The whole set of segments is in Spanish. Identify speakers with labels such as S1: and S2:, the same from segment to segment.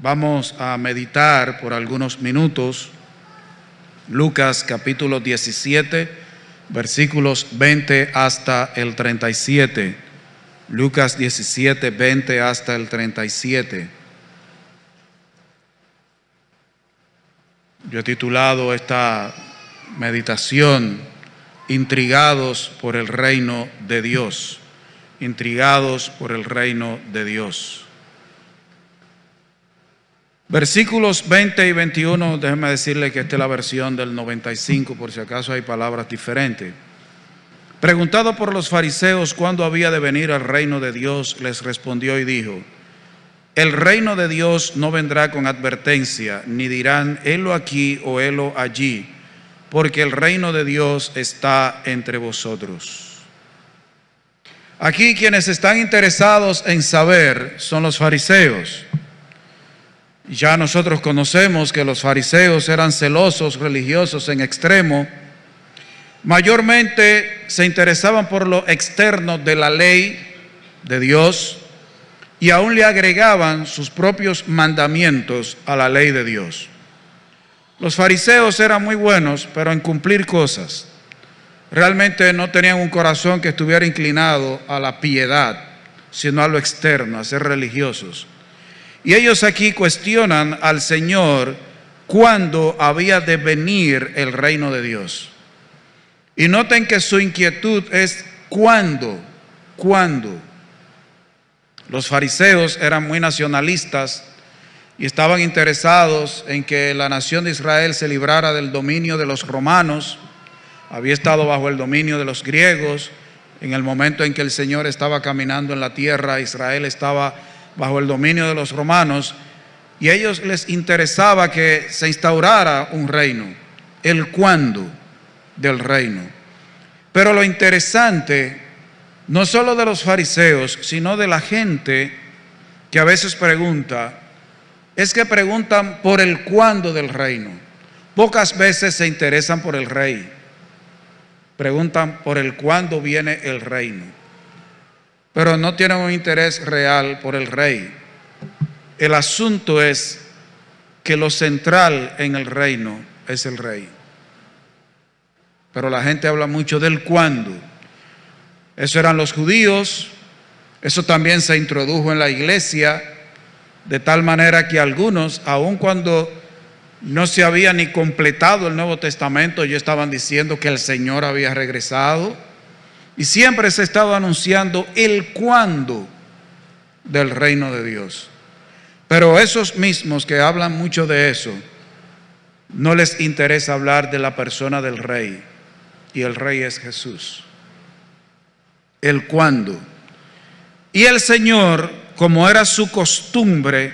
S1: Vamos a meditar por algunos minutos Lucas capítulo 17, versículos 20 hasta el 37. Lucas 17, 20 hasta el 37. Yo he titulado esta meditación Intrigados por el reino de Dios. Intrigados por el reino de Dios. Versículos 20 y 21, déjenme decirle que esta es la versión del 95, por si acaso hay palabras diferentes. Preguntado por los fariseos cuándo había de venir el reino de Dios, les respondió y dijo: el reino de Dios no vendrá con advertencia, ni dirán, helo aquí o helo allí, porque el reino de Dios está entre vosotros. Aquí quienes están interesados en saber son los fariseos. Ya nosotros conocemos que los fariseos eran celosos, religiosos en extremo. Mayormente se interesaban por lo externo de la ley de Dios y aún le agregaban sus propios mandamientos a la ley de Dios. Los fariseos eran muy buenos, pero en cumplir cosas. Realmente no tenían un corazón que estuviera inclinado a la piedad, sino a lo externo, a ser religiosos. Y ellos aquí cuestionan al Señor cuándo había de venir el reino de Dios. Y noten que su inquietud es ¿cuándo? ¿Cuándo? Los fariseos eran muy nacionalistas y estaban interesados en que la nación de Israel se librara del dominio de los romanos. Había estado bajo el dominio de los griegos. En el momento en que el Señor estaba caminando en la tierra, Israel estaba bajo el dominio de los romanos, y a ellos les interesaba que se instaurara un reino, el cuándo del reino. Pero lo interesante, no solo de los fariseos, sino de la gente que a veces pregunta, es que preguntan por el cuándo del reino. Pocas veces se interesan por el rey, preguntan por el cuándo viene el reino. Pero no tienen un interés real por el rey. El asunto es que lo central en el reino es el rey. Pero la gente habla mucho del cuándo. Eso eran los judíos, eso también se introdujo en la iglesia, de tal manera que algunos, aun cuando no se había ni completado el Nuevo Testamento, ya estaban diciendo que el Señor había regresado. Y siempre se estaba anunciando el cuándo del reino de Dios. Pero esos mismos que hablan mucho de eso, no les interesa hablar de la persona del rey. Y el rey es Jesús. El cuándo. Y el Señor, como era su costumbre,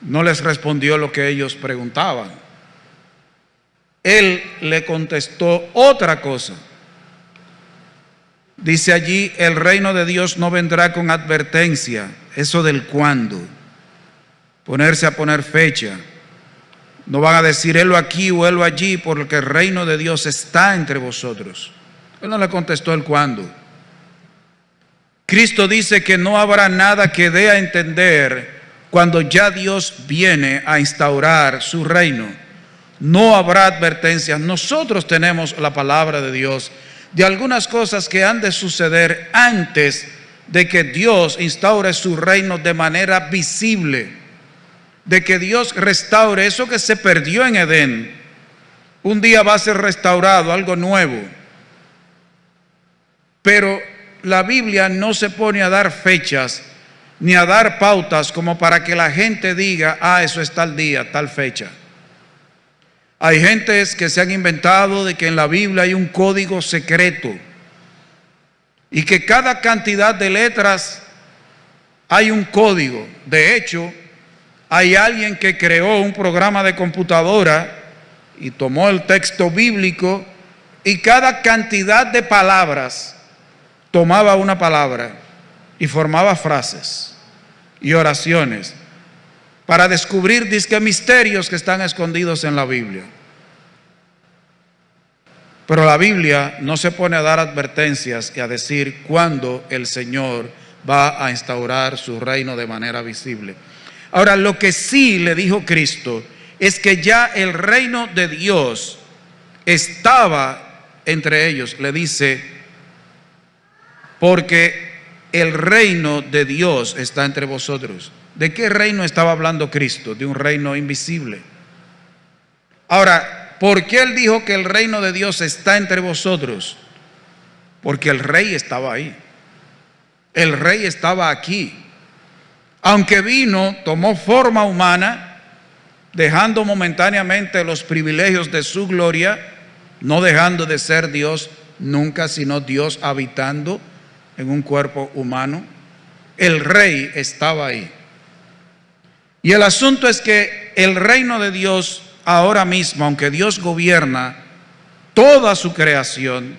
S1: no les respondió lo que ellos preguntaban. Él le contestó otra cosa. Dice allí, el reino de Dios no vendrá con advertencia. Eso del cuándo. Ponerse a poner fecha. No van a decir, helo aquí o helo allí, porque el reino de Dios está entre vosotros. Él no le contestó el cuándo. Cristo dice que no habrá nada que dé a entender cuando ya Dios viene a instaurar su reino. No habrá advertencias. Nosotros tenemos la palabra de Dios de algunas cosas que han de suceder antes de que Dios instaure su reino de manera visible, de que Dios restaure eso que se perdió en Edén. Un día va a ser restaurado, algo nuevo. Pero la Biblia no se pone a dar fechas ni a dar pautas como para que la gente diga, eso es tal día, tal fecha. Hay gentes que se han inventado de que en la Biblia hay un código secreto y que cada cantidad de letras hay un código. De hecho, hay alguien que creó un programa de computadora y tomó el texto bíblico y cada cantidad de palabras tomaba una palabra y formaba frases y oraciones para descubrir disque misterios que están escondidos en la Biblia. Pero la Biblia no se pone a dar advertencias y a decir cuándo el Señor va a instaurar su reino de manera visible. Ahora, lo que sí le dijo Cristo es que ya el reino de Dios estaba entre ellos. Le dice, porque el reino de Dios está entre vosotros. ¿De qué reino estaba hablando Cristo? De un reino invisible. Ahora, ¿por qué él dijo que el reino de Dios está entre vosotros? Porque el rey estaba ahí. El rey estaba aquí. Aunque vino, tomó forma humana, dejando momentáneamente los privilegios de su gloria, no dejando de ser Dios nunca, sino Dios habitando en un cuerpo humano. El rey estaba ahí. Y el asunto es que el reino de Dios ahora mismo, aunque Dios gobierna toda su creación,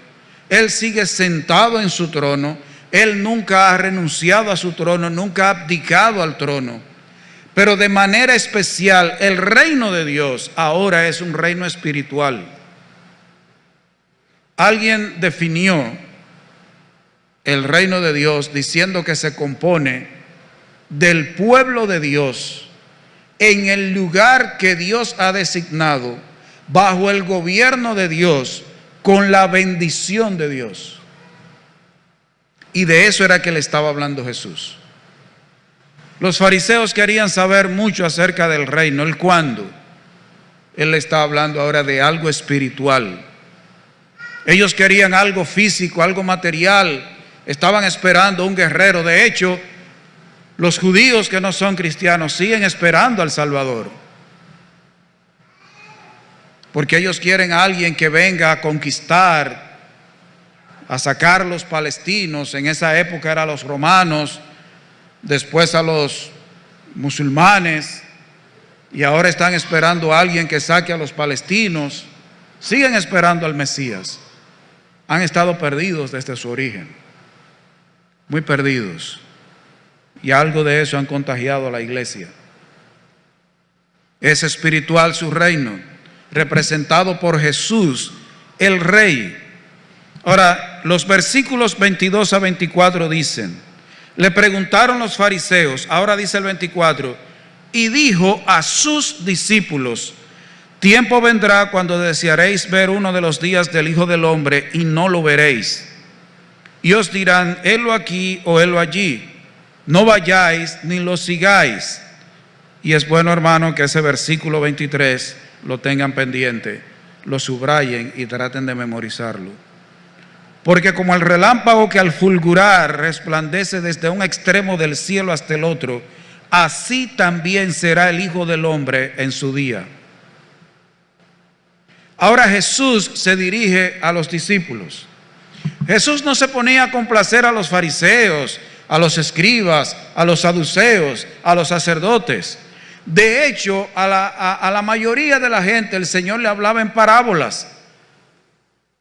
S1: Él sigue sentado en su trono. Él nunca ha renunciado a su trono, nunca ha abdicado al trono. Pero de manera especial, el reino de Dios ahora es un reino espiritual. Alguien definió el reino de Dios diciendo que se compone del pueblo de Dios en el lugar que Dios ha designado, bajo el gobierno de Dios, con la bendición de Dios. Y de eso era que le estaba hablando Jesús. Los fariseos querían saber mucho acerca del reino, el cuándo. Él le estaba hablando ahora de algo espiritual. Ellos querían algo físico, algo material. Estaban esperando un guerrero. De hecho, los judíos que no son cristianos siguen esperando al Salvador. Porque ellos quieren a alguien que venga a conquistar, a sacar a los palestinos. En esa época eran los romanos, después a los musulmanes, y ahora están esperando a alguien que saque a los palestinos. Siguen esperando al Mesías. Han estado perdidos desde su origen, muy perdidos, y algo de eso han contagiado a la iglesia. Es espiritual su reino, representado por Jesús, el Rey. Ahora, los versículos 22 a 24 dicen, le preguntaron los fariseos, ahora dice el 24, y dijo a sus discípulos, tiempo vendrá cuando desearéis ver uno de los días del Hijo del Hombre y no lo veréis. Y os dirán, helo aquí o helo allí. No vayáis ni lo sigáis. Y es bueno, hermano, que ese versículo 23 lo tengan pendiente, lo subrayen y traten de memorizarlo. Porque como el relámpago que al fulgurar resplandece desde un extremo del cielo hasta el otro, así también será el Hijo del Hombre en su día. Ahora Jesús se dirige a los discípulos. Jesús no se ponía a complacer a los fariseos, a los escribas, a los saduceos, a los sacerdotes. De hecho, a la mayoría de la gente el Señor le hablaba en parábolas,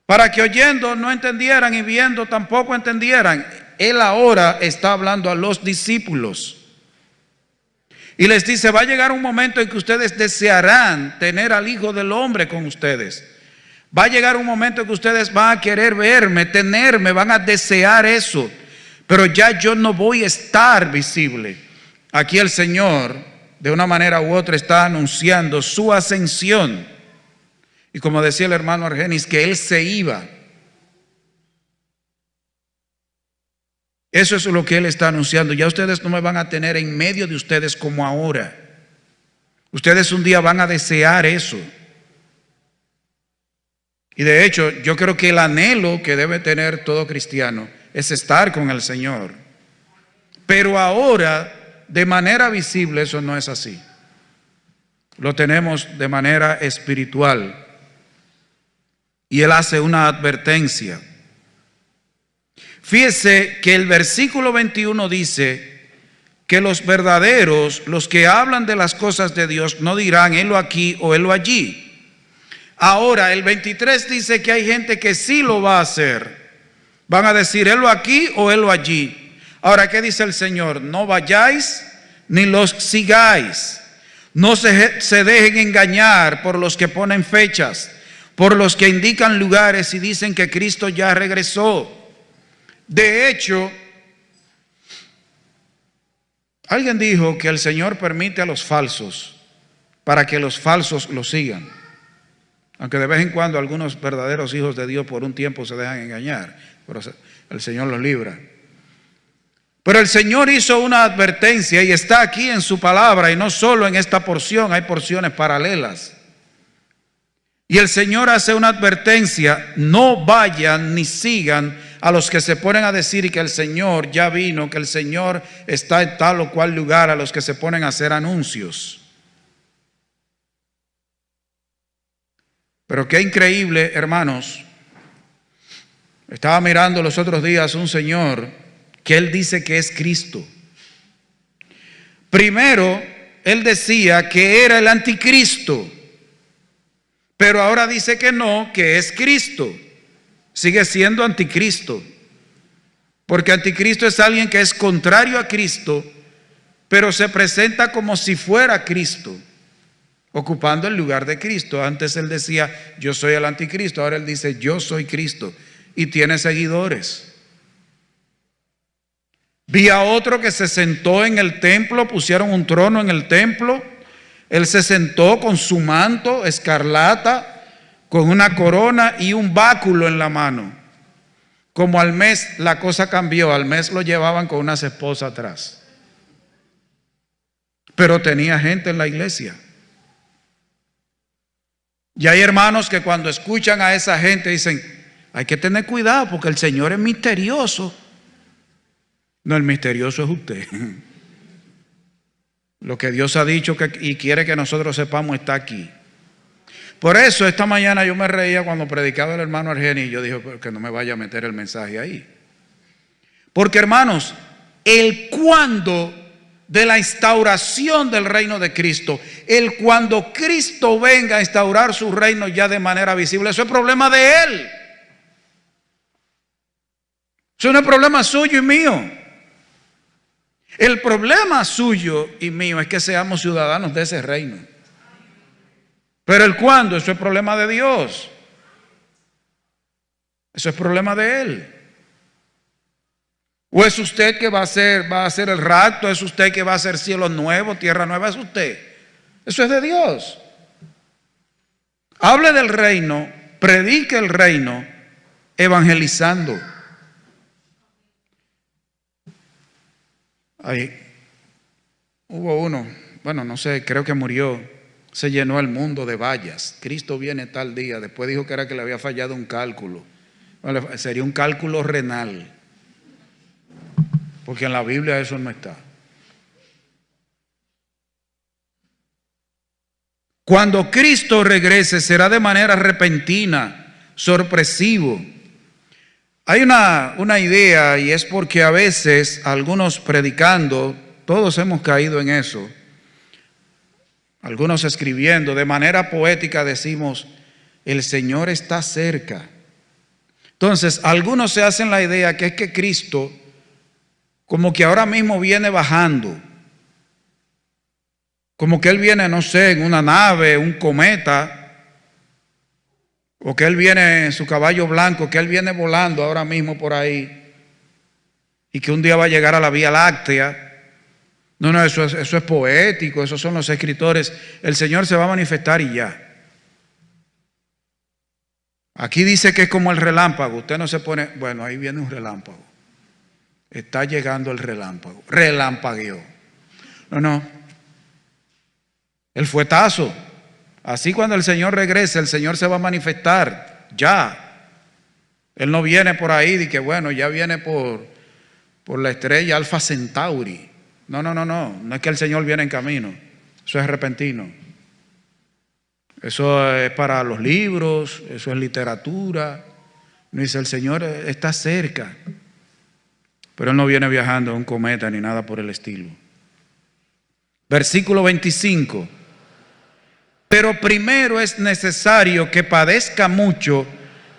S1: para que oyendo no entendieran y viendo tampoco entendieran. Él ahora está hablando a los discípulos. Y les dice, va a llegar un momento en que ustedes desearán tener al Hijo del Hombre con ustedes. Va a llegar un momento en que ustedes van a querer verme, tenerme, van a desear eso. Pero ya yo no voy a estar visible. Aquí el Señor, de una manera u otra, está anunciando su ascensión. Y como decía el hermano Argenis, que Él se iba. Eso es lo que Él está anunciando. Ya ustedes no me van a tener en medio de ustedes como ahora. Ustedes un día van a desear eso. Y de hecho, yo creo que el anhelo que debe tener todo cristiano es estar con el Señor. Pero ahora, de manera visible, eso no es así. Lo tenemos de manera espiritual. Y Él hace una advertencia. Fíjese que el versículo 21 dice que los verdaderos, los que hablan de las cosas de Dios, no dirán helo aquí o helo allí. Ahora el 23 dice que hay gente que sí lo va a hacer. Van a decir helo aquí o helo allí. Ahora, ¿qué dice el Señor? No vayáis ni los sigáis. No se dejen engañar por los que ponen fechas, por los que indican lugares y dicen que Cristo ya regresó. De hecho, Alguien dijo que el Señor permite a los falsos para que los falsos lo sigan. Aunque de vez en cuando algunos verdaderos hijos de Dios por un tiempo se dejan engañar, pero el Señor los libra. Pero el Señor hizo una advertencia y está aquí en su palabra, y no solo en esta porción, hay porciones paralelas. Y el Señor hace una advertencia: no vayan ni sigan a los que se ponen a decir que el Señor ya vino, que el Señor está en tal o cual lugar, a los que se ponen a hacer anuncios. Pero qué increíble, hermanos. Estaba mirando los otros días un señor que él dice que es Cristo. Primero, él decía que era el anticristo, pero ahora dice que no, que es Cristo. Sigue siendo anticristo, porque anticristo es alguien que es contrario a Cristo, pero se presenta como si fuera Cristo, ocupando el lugar de Cristo. Antes él decía, yo soy el anticristo, ahora él dice, yo soy Cristo, y tiene seguidores. Vi a otro que se sentó en el templo, pusieron un trono en el templo, él se sentó con su manto escarlata, con una corona y un báculo en la mano. Como al mes la cosa cambió, al mes lo llevaban con unas esposas atrás. Pero tenía gente en la iglesia. Y hay hermanos que cuando escuchan a esa gente dicen, hay que tener cuidado porque el Señor es misterioso. No, el misterioso es usted. Lo que Dios ha dicho y quiere que nosotros sepamos está aquí. Por eso esta mañana yo me reía cuando predicaba el hermano Argeni y yo dije, que no me vaya a meter el mensaje ahí. Porque hermanos, el cuándo de la instauración del reino de Cristo, el cuando Cristo venga a instaurar su reino ya de manera visible, eso es problema de Él. Eso no es problema suyo y mío. El problema suyo y mío es que seamos ciudadanos de ese reino. Pero el cuándo, eso es problema de Dios. Eso es problema de Él. ¿O es usted que va a hacer el rapto? ¿Es usted que va a hacer cielo nuevo, tierra nueva? Es usted. Eso es de Dios. Hable del reino, predique el reino, evangelizando. Ahí hubo uno, bueno, no sé, creo que murió. Se llenó el mundo de vallas. Cristo viene tal día. Después dijo que era que le había fallado un cálculo. Bueno, sería un cálculo renal, porque en la Biblia eso no está. Cuando Cristo regrese será de manera repentina, sorpresivo. Hay una idea, y es porque a veces algunos predicando, todos hemos caído en eso, algunos escribiendo de manera poética decimos, el Señor está cerca. Entonces algunos se hacen la idea que es que Cristo como que ahora mismo viene bajando, como que Él viene, no sé, en una nave, un cometa, o que Él viene en su caballo blanco, que Él viene volando ahora mismo por ahí, y que un día va a llegar a la Vía Láctea. No, eso es poético, esos son los escritores. El Señor se va a manifestar y ya. Aquí dice que es como el relámpago. Usted no se pone, bueno, ahí viene un relámpago. Está llegando el relámpago. Relampagueó. No. El fuetazo. Así cuando el Señor regrese, el Señor se va a manifestar. Ya. Él no viene por ahí de que bueno, ya viene por la estrella Alfa Centauri. No es que el Señor viene en camino. Eso es repentino. Eso es para los libros, eso es literatura. No dice, el Señor está cerca. Pero Él no viene viajando en un cometa ni nada por el estilo. Versículo 25. Pero primero es necesario que padezca mucho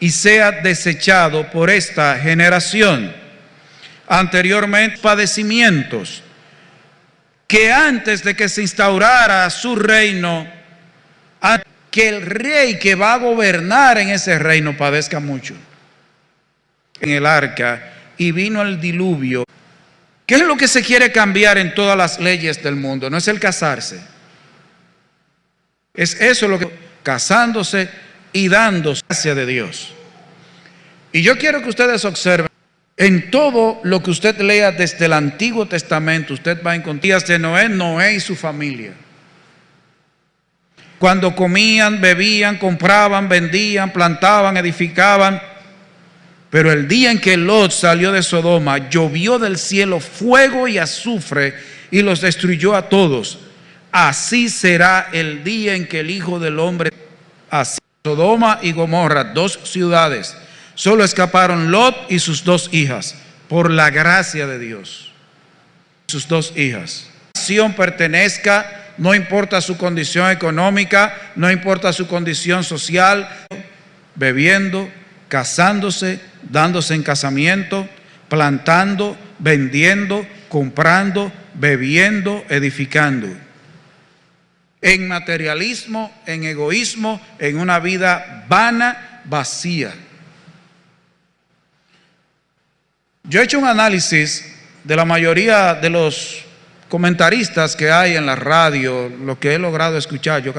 S1: y sea desechado por esta generación. Anteriormente padecimientos, que antes de que se instaurara su reino, que el rey que va a gobernar en ese reino padezca mucho. En el arca, y vino el diluvio, ¿Qué es lo que se quiere cambiar en todas las leyes del mundo? No es el casarse. Es eso lo que casándose y dándose gracia de Dios. Y yo quiero que ustedes observen, en todo lo que usted lea desde el Antiguo Testamento, usted va a encontrar días de Noé, Noé y su familia. Cuando comían, bebían, compraban, vendían, plantaban, edificaban. Pero el día en que Lot salió de Sodoma, llovió del cielo fuego y azufre y los destruyó a todos. Así será el día en que el Hijo del Hombre, así Sodoma y Gomorra, 2 ciudades, solo escaparon Lot y sus 2 hijas, por la gracia de Dios. Sus 2 hijas. La nación pertenezca, no importa su condición económica, no importa su condición social, bebiendo, casándose, dándose en casamiento, plantando, vendiendo, comprando, bebiendo, edificando. En materialismo, en egoísmo, en una vida vana, vacía. Yo he hecho un análisis de la mayoría de los comentaristas que hay en la radio, lo que he logrado escuchar, yo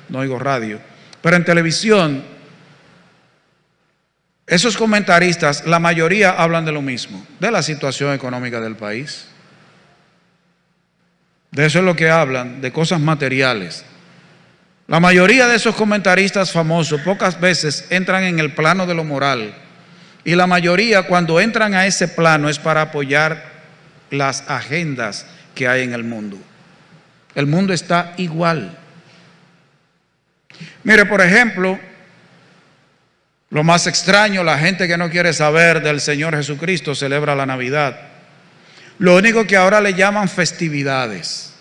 S1: no oigo radio, pero en televisión, esos comentaristas, la mayoría hablan de lo mismo, de la situación económica del país. De eso es lo que hablan, de cosas materiales. La mayoría de esos comentaristas famosos pocas veces entran en el plano de lo moral. Y la mayoría, cuando entran a ese plano, es para apoyar las agendas que hay en el mundo. El mundo está igual. Mire, por ejemplo, lo más extraño, la gente que no quiere saber del Señor Jesucristo celebra la Navidad. Lo único que ahora le llaman festividades.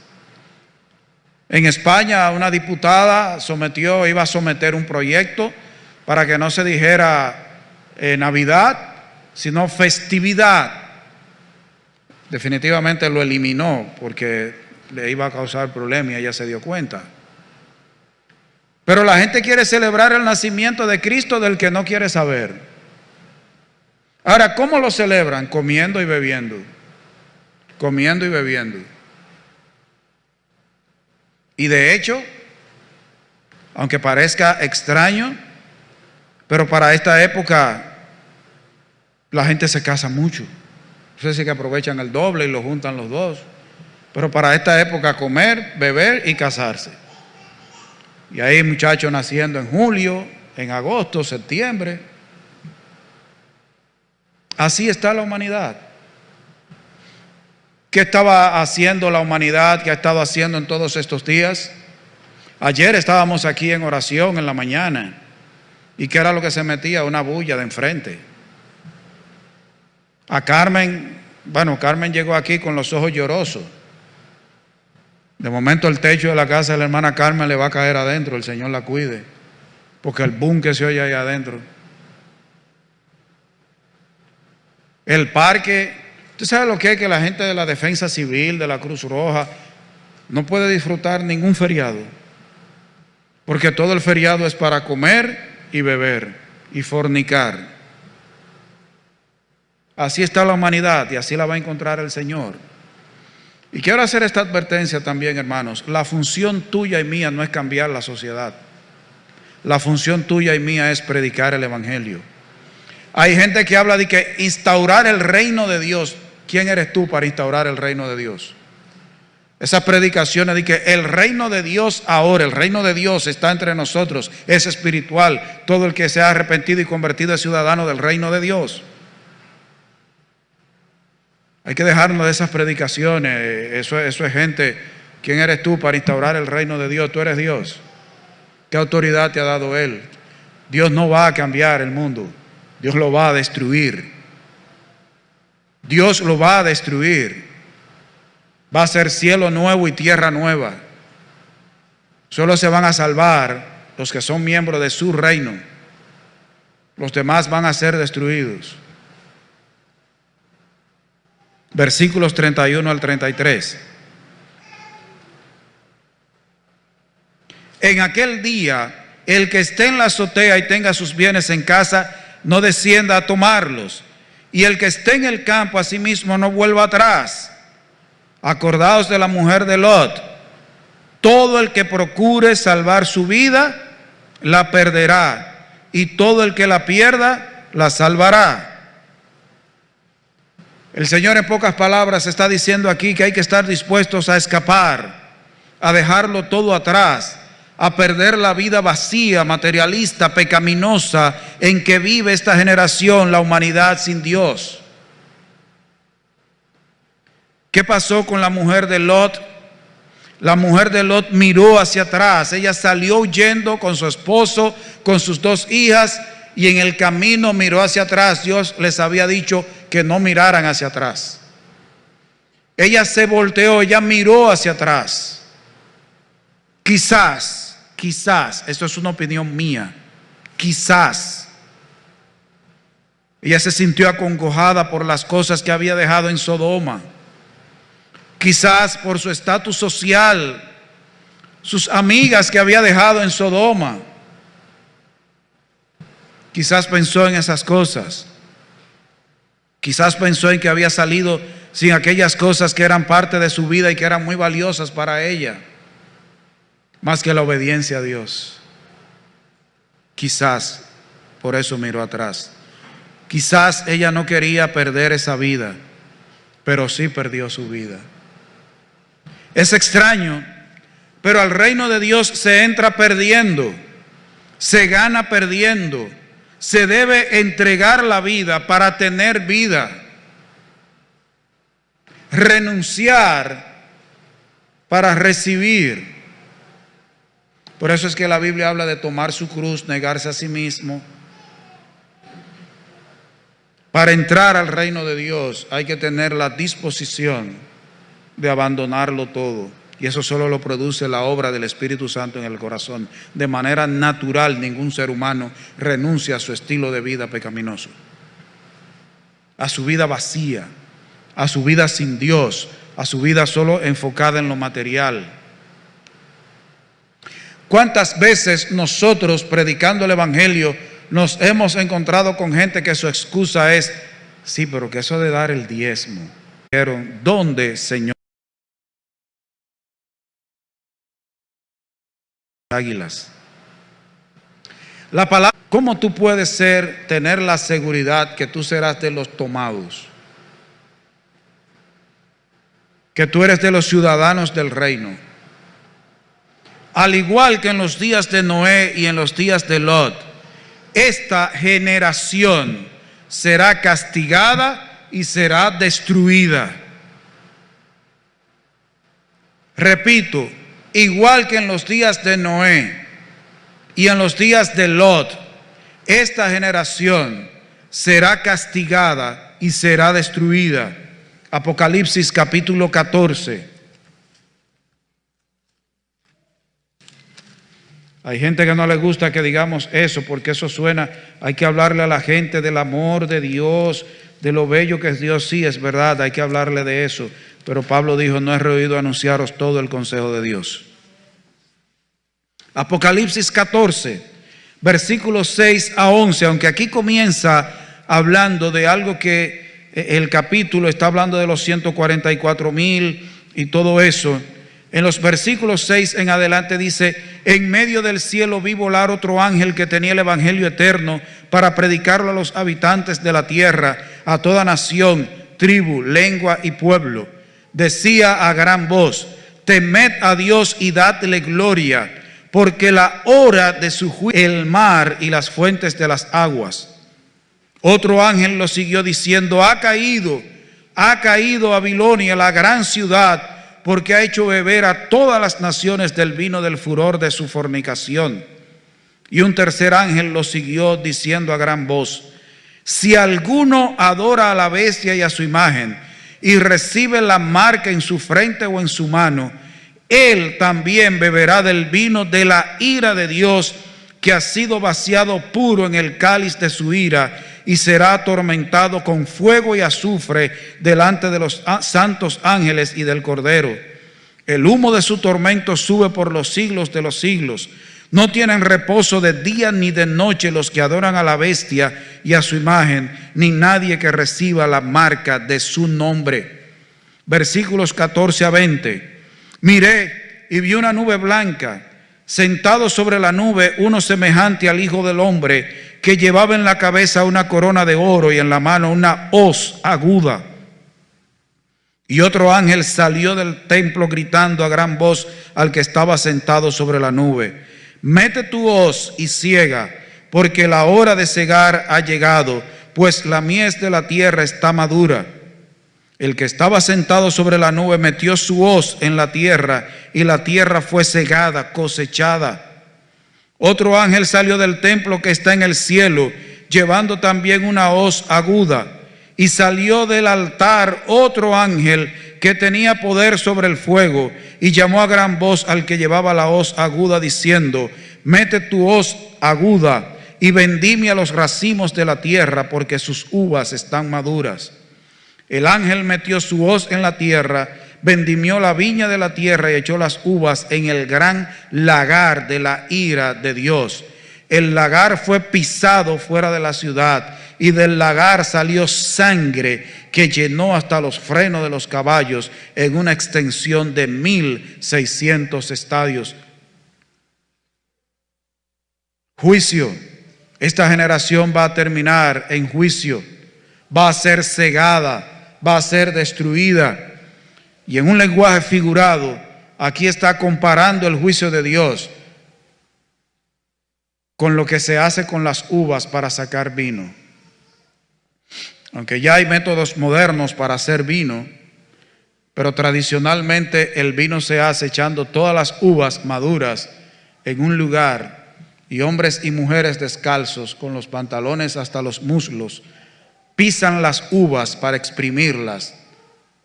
S1: En España, una diputada iba a someter un proyecto para que no se dijera Navidad, sino festividad. Definitivamente lo eliminó porque le iba a causar problemas y ella se dio cuenta. Pero la gente quiere celebrar el nacimiento de Cristo del que no quiere saber. Ahora, ¿cómo lo celebran? Comiendo y bebiendo. Comiendo y bebiendo. Y de hecho, aunque parezca extraño, pero para esta época la gente se casa mucho. No sé si que aprovechan el doble y lo juntan los dos. Pero para esta época comer, beber y casarse. Y hay muchachos naciendo en julio, en agosto, septiembre. Así está la humanidad. ¿Qué estaba haciendo la humanidad? ¿Qué ha estado haciendo en todos estos días? Ayer estábamos aquí en oración en la mañana. ¿Y qué era lo que se metía? Una bulla de enfrente. A Carmen llegó aquí con los ojos llorosos. De momento el techo de la casa de la hermana Carmen le va a caer adentro, el Señor la cuide, porque el boom que se oye ahí adentro. El parque, ¿usted sabe lo que es que la gente de la Defensa Civil, de la Cruz Roja, no puede disfrutar ningún feriado? Porque todo el feriado es para comer y beber y fornicar. Así está la humanidad y así la va a encontrar el Señor. Y quiero hacer esta advertencia también, hermanos. La función tuya y mía no es cambiar la sociedad. La función tuya y mía es predicar el Evangelio. Hay gente que habla de que instaurar el reino de Dios. ¿Quién eres tú para instaurar el reino de Dios? Esas predicaciones de que el reino de Dios ahora, el reino de Dios está entre nosotros, es espiritual. Todo el que se ha arrepentido y convertido es ciudadano del reino de Dios. Hay que dejarnos de esas predicaciones. Eso es gente. ¿Quién eres tú para instaurar el reino de Dios? Tú eres Dios. ¿Qué autoridad te ha dado Él? Dios no va a cambiar el mundo. Dios lo va a destruir. Dios lo va a destruir. Va a ser cielo nuevo y tierra nueva. Solo se van a salvar los que son miembros de su reino. Los demás van a ser destruidos. Versículos 31 al 33. En aquel día, el que esté en la azotea y tenga sus bienes en casa, no descienda a tomarlos. y el que esté en el campo asimismo no vuelva atrás. Acordaos de la mujer de Lot. Todo el que procure salvar su vida, la perderá, y todo el que la pierda, la salvará. El Señor en pocas palabras está diciendo aquí que hay que estar dispuestos a escapar, a dejarlo todo atrás, a perder la vida vacía, materialista, pecaminosa en que vive esta generación, la humanidad sin Dios. ¿Qué pasó con la mujer de Lot? La mujer de Lot miró hacia atrás. Ella salió huyendo con su esposo, con sus 2 hijas, y en el camino miró hacia atrás. Dios les había dicho que no miraran hacia atrás. Ella se volteó, ella miró hacia atrás. Quizás, esto es una opinión mía, quizás ella se sintió acongojada por las cosas que había dejado en Sodoma. Quizás por su estatus social, sus amigas que había dejado en Sodoma. Quizás pensó en esas cosas. Quizás pensó en que había salido sin aquellas cosas que eran parte de su vida y que eran muy valiosas para ella, más que la obediencia a Dios. Quizás por eso miró atrás. Quizás ella no quería perder esa vida, pero sí perdió su vida. Es extraño, pero al reino de Dios se entra perdiendo, se gana perdiendo. Se debe entregar la vida para tener vida. Renunciar para recibir. Por eso es que la Biblia habla de tomar su cruz, negarse a sí mismo. Para entrar al reino de Dios hay que tener la disposición de abandonarlo todo. Y eso solo lo produce la obra del Espíritu Santo en el corazón. De manera natural, ningún ser humano renuncia a su estilo de vida pecaminoso, a su vida vacía, a su vida sin Dios, a su vida solo enfocada en lo material. ¿Cuántas veces nosotros, predicando el Evangelio, nos hemos encontrado con gente que su excusa es: sí, pero que eso de dar el diezmo? ¿Dónde, Señor? Águilas. La palabra, ¿cómo tú puedes tener la seguridad que tú serás de los tomados? Que tú eres de los ciudadanos del reino. Al igual que en los días de Noé y en los días de Lot, esta generación será castigada y será destruida. Repito, igual que en los días de Noé y en los días de Lot, esta generación será castigada y será destruida. Apocalipsis capítulo 14. Hay gente que no le gusta que digamos eso, porque eso suena, hay que hablarle a la gente del amor de Dios, de lo bello que es Dios. Sí, es verdad, hay que hablarle de eso. Pero Pablo dijo: no he oído anunciaros todo el consejo de Dios. Apocalipsis 14, versículos 6 a 11, aunque aquí comienza hablando de algo que el capítulo está hablando de los 144,000 y todo eso. En los versículos 6 en adelante dice: en medio del cielo vi volar otro ángel que tenía el evangelio eterno para predicarlo a los habitantes de la tierra, a toda nación, tribu, lengua y pueblo. Decía a gran voz: temed a Dios y dadle gloria, porque la hora de su juicio es el mar y las fuentes de las aguas. Otro ángel lo siguió diciendo: ha caído Babilonia, la gran ciudad, porque ha hecho beber a todas las naciones del vino del furor de su fornicación. Y un tercer ángel lo siguió diciendo a gran voz: si alguno adora a la bestia y a su imagen, y recibe la marca en su frente o en su mano, él también beberá del vino de la ira de Dios, que ha sido vaciado puro en el cáliz de su ira, y será atormentado con fuego y azufre delante de los santos ángeles y del Cordero. El humo de su tormento sube por los siglos de los siglos. No tienen reposo de día ni de noche los que adoran a la bestia y a su imagen, ni nadie que reciba la marca de su nombre. Versículos 14 a 20. Miré y vi una nube blanca, sentado sobre la nube uno semejante al Hijo del Hombre, que llevaba en la cabeza una corona de oro y en la mano una hoz aguda. Y otro ángel salió del templo gritando a gran voz al que estaba sentado sobre la nube: mete tu hoz y ciega, porque la hora de cegar ha llegado, pues la mies de la tierra está madura. El que estaba sentado sobre la nube metió su hoz en la tierra, y la tierra fue cegada, cosechada. Otro ángel salió del templo que está en el cielo, llevando también una hoz aguda. Y salió del altar otro ángel que tenía poder sobre el fuego, y llamó a gran voz al que llevaba la hoz aguda, diciendo: mete tu hoz aguda y vendimia los racimos de la tierra, porque sus uvas están maduras. El ángel metió su hoz en la tierra, vendimió la viña de la tierra y echó las uvas en el gran lagar de la ira de Dios. El lagar fue pisado fuera de la ciudad, y del lagar salió sangre que llenó hasta los frenos de los caballos, en una extensión de 1600 estadios. Juicio. Esta generación va a terminar en juicio, va a ser cegada, va a ser destruida. Y en un lenguaje figurado, aquí está comparando el juicio de Dios con lo que se hace con las uvas para sacar vino. Aunque ya hay métodos modernos para hacer vino, pero tradicionalmente el vino se hace echando todas las uvas maduras en un lugar, y hombres y mujeres descalzos con los pantalones hasta los muslos pisan las uvas para exprimirlas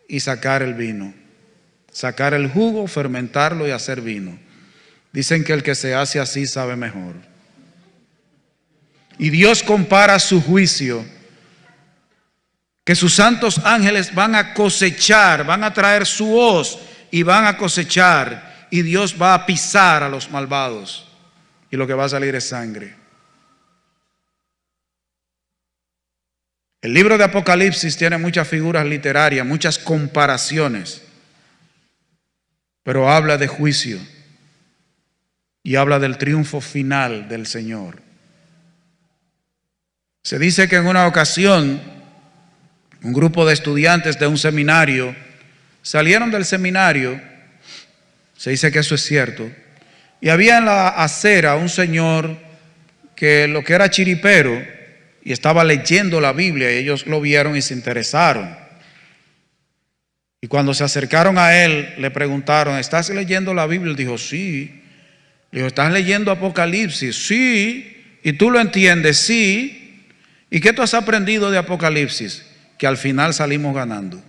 S1: y sacar el vino, sacar el jugo, fermentarlo y hacer vino. Dicen que el que se hace así sabe mejor. Y Dios compara su juicio, que sus santos ángeles van a cosechar, van a traer su hoz y van a cosechar, y Dios va a pisar a los malvados, y lo que va a salir es sangre. El libro de Apocalipsis tiene muchas figuras literarias, muchas comparaciones, pero habla de juicio y habla del triunfo final del Señor. Se dice que en una ocasión un grupo de estudiantes de un seminario salieron del seminario, se dice que eso es cierto, y había en la acera un señor que lo que era chiripero y estaba leyendo la Biblia, y ellos lo vieron y se interesaron. Y cuando se acercaron a él, le preguntaron: ¿estás leyendo la Biblia? Él dijo: sí. Le dijo: ¿estás leyendo Apocalipsis? Sí. ¿Y tú lo entiendes? Sí. ¿Y qué tú has aprendido de Apocalipsis? Que al final salimos ganando.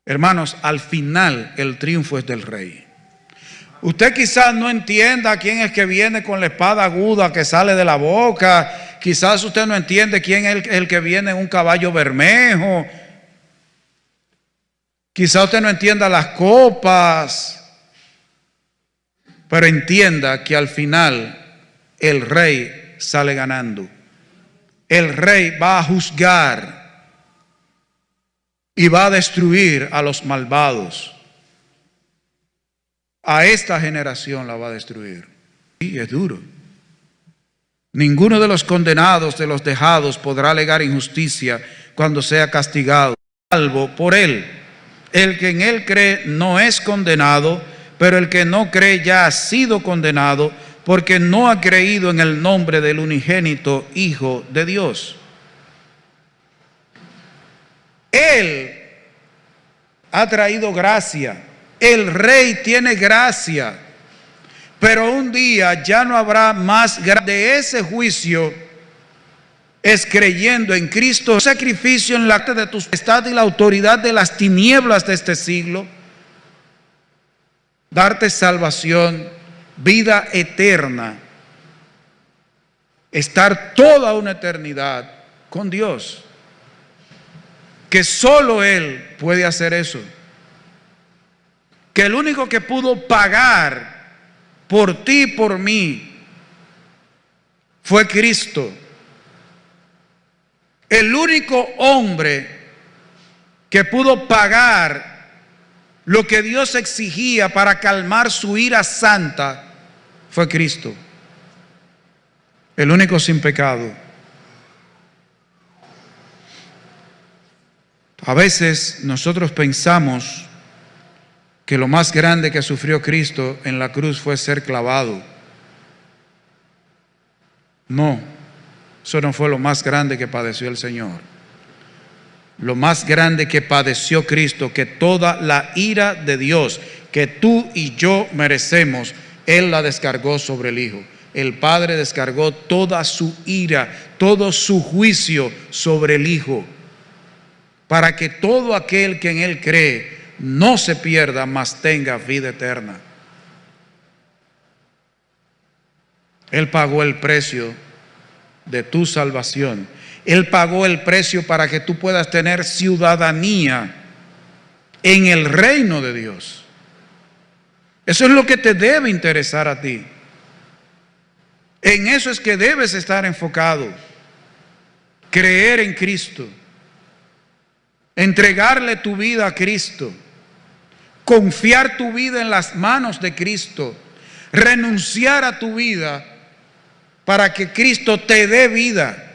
S1: Hermanos, al final el triunfo es del Rey. Usted quizás no entienda quién es que viene con la espada aguda que sale de la boca. Quizás usted no entiende quién es el que viene en un caballo bermejo. Quizás usted no entienda las copas. Pero entienda que al final el Rey sale ganando. El Rey va a juzgar y va a destruir a los malvados. A esta generación la va a destruir. Sí, es duro. Ninguno de los condenados, de los dejados, podrá alegar injusticia cuando sea castigado, salvo por Él. El que en Él cree no es condenado, pero el que no cree ya ha sido condenado, porque no ha creído en el nombre del unigénito Hijo de Dios. Él ha traído gracia. El Rey tiene gracia, pero un día ya no habrá más gracia. De ese juicio es creyendo en Cristo, sacrificio en la de tu potestad y la autoridad de las tinieblas de este siglo, darte salvación, vida eterna, estar toda una eternidad con Dios, que solo Él puede hacer eso. Que el único que pudo pagar por ti y por mí fue Cristo. El único hombre que pudo pagar lo que Dios exigía para calmar su ira santa fue Cristo. El único sin pecado. A veces nosotros pensamos que lo más grande que sufrió Cristo en la cruz fue ser clavado. No, eso no fue lo más grande que padeció el Señor. Lo más grande que padeció Cristo, que toda la ira de Dios que tú y yo merecemos, Él la descargó sobre el Hijo. El Padre descargó toda su ira, todo su juicio sobre el Hijo, para que todo aquel que en Él cree no se pierda, mas tenga vida eterna. Él pagó el precio de tu salvación. Él pagó el precio para que tú puedas tener ciudadanía en el reino de Dios. Eso es lo que te debe interesar a ti. En eso es que debes estar enfocado. Creer en Cristo. Entregarle tu vida a Cristo. Confiar tu vida en las manos de Cristo. Renunciar a tu vida para que Cristo te dé vida.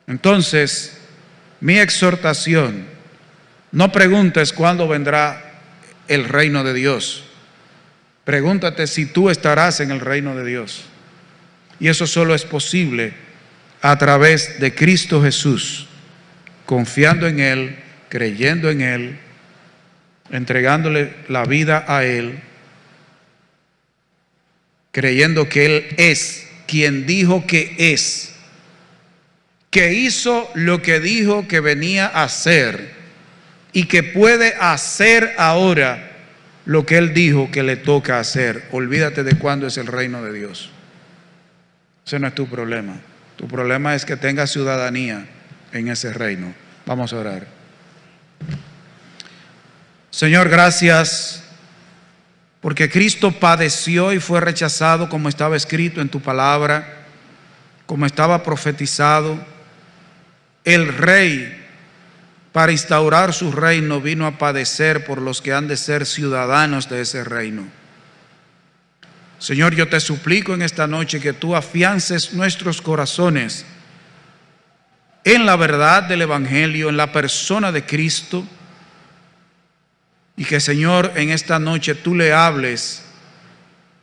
S1: Entonces, mi exhortación, no preguntes cuándo vendrá el reino de Dios. Pregúntate si tú estarás en el reino de Dios. Y eso solo es posible a través de Cristo Jesús, confiando en Él, creyendo en Él, entregándole la vida a Él, creyendo que Él es quien dijo que es, que hizo lo que dijo que venía a hacer y que puede hacer ahora lo que Él dijo que le toca hacer. Olvídate de cuándo es el reino de Dios. Ese no es tu problema. Tu problema es que tengas ciudadanía en ese reino. Vamos a orar. Señor, gracias porque Cristo padeció y fue rechazado como estaba escrito en tu palabra, como estaba profetizado. El Rey, para instaurar su reino, vino a padecer por los que han de ser ciudadanos de ese reino. Señor, yo te suplico en esta noche que tú afiances nuestros corazones en la verdad del Evangelio, en la persona de Cristo, y que, Señor, en esta noche tú le hables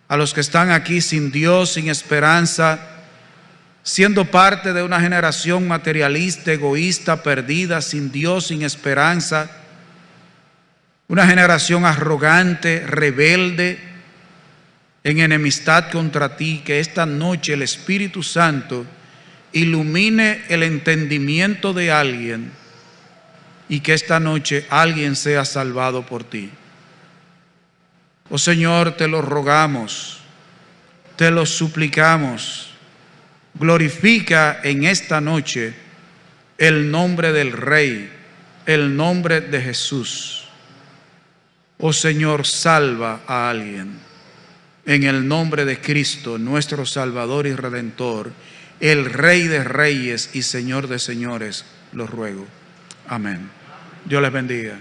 S1: a los que están aquí sin Dios, sin esperanza, siendo parte de una generación materialista, egoísta, perdida, sin Dios, sin esperanza, una generación arrogante, rebelde, en enemistad contra ti. Que esta noche el Espíritu Santo ilumine el entendimiento de alguien y que esta noche alguien sea salvado por ti. Oh Señor, te lo rogamos, te lo suplicamos. Glorifica en esta noche el nombre del Rey, el nombre de Jesús. Oh Señor, salva a alguien. En el nombre de Cristo, nuestro Salvador y Redentor, el Rey de Reyes y Señor de Señores, lo ruego. Amén. Dios les bendiga.